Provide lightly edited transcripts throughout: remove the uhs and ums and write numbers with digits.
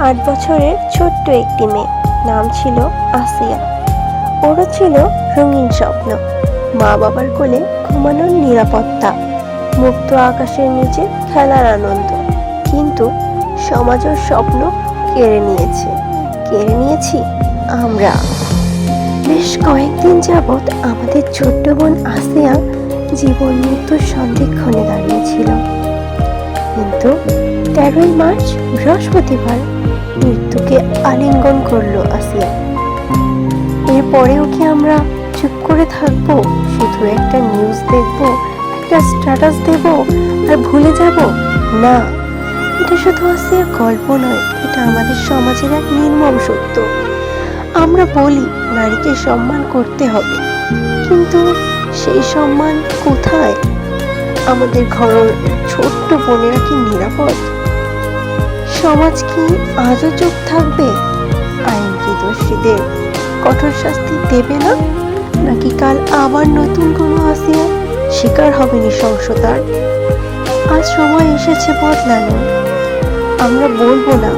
8 বছরের ছোট্ট একটি মেয়ে, নাম ছিল আসিয়া। ওরও ছিল রঙিন স্বপ্ন, মা বাবার কোলে ঘুমানোর নিরাপত্তা, মুক্ত আকাশের নিচে খেলার আনন্দ। কিন্তু সমাজ ওর স্বপ্ন কেড়ে নিয়েছি আমরা। বেশ কয়েকদিন যাবৎ আমাদের ছোট্ট বোন আসিয়া জীবন মৃত্যুর সন্ধিক্ষণে দাঁড়িয়েছিল। কিন্তু 13ই মার্চ বৃহস্পতিবার মৃত্যুকে আলিঙ্গন করলো আসিয়া। এরপরেও কি আমরা চুপ করে থাকবো? শুধু একটা নিউজ দেখবো, একটা স্ট্যাটাস দেব আর ভুলে যাব? না, এটা শুধু আসিয়ার গল্প নয়, এটা আমাদের সমাজের এক নির্মম সত্য। আমরা বলি নারীকে সম্মান করতে হবে, কিন্তু সেই সম্মান কোথায়? আমাদের ঘরের ছোট্ট বোনেরা কি নিরাপদ? সমাজ কি আজও চুপ থাকবে? আইন কি দোষীদের কঠোর শাস্তি দেবে না? নাকি কাল আবার নতুন কোনো আসিয়া শিকার হবে নৃশংসতার? আজ সময় এসেছে বদলানো। আমরা বলবো না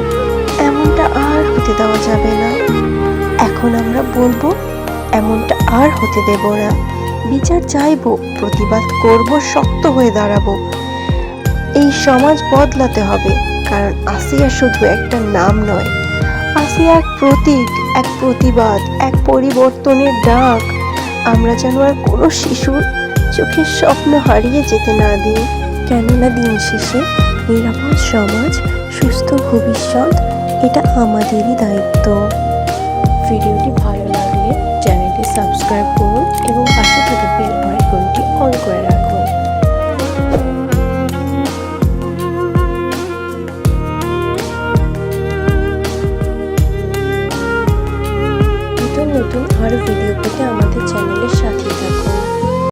এমনটা আর হতে দেওয়া যাবে না। এখন আমরা বলবো এমনটা আর হতে দেব না। বিচার চাইবো, প্রতিবাদ করব, শক্ত হয়ে দাঁড়াবো। এই সমাজ বদলাতে হবে, কারণ আসিয়া শুধু একটা নাম নয়, আসিয়া এক প্রতীক, এক প্রতিবাদ, এক পরিবর্তনের ডাক। আমরা যেন আর কোনো শিশুর চোখের স্বপ্ন হারিয়ে যেতে না দিই। কেননা দিন শেষে নিরাপদ সমাজ, সুস্থ ভবিষ্যৎ, এটা আমাদেরই দায়িত্ব। ভিডিওটি ভালো লাগলে চ্যানেলটি সাবস্ক্রাইব করুন এবং পাশে থাকা বেল আইকনটি অন করে রাখুন। নতুন আরও ভিডিও পেতে আমাদের চ্যানেলের সাথে থাকুন।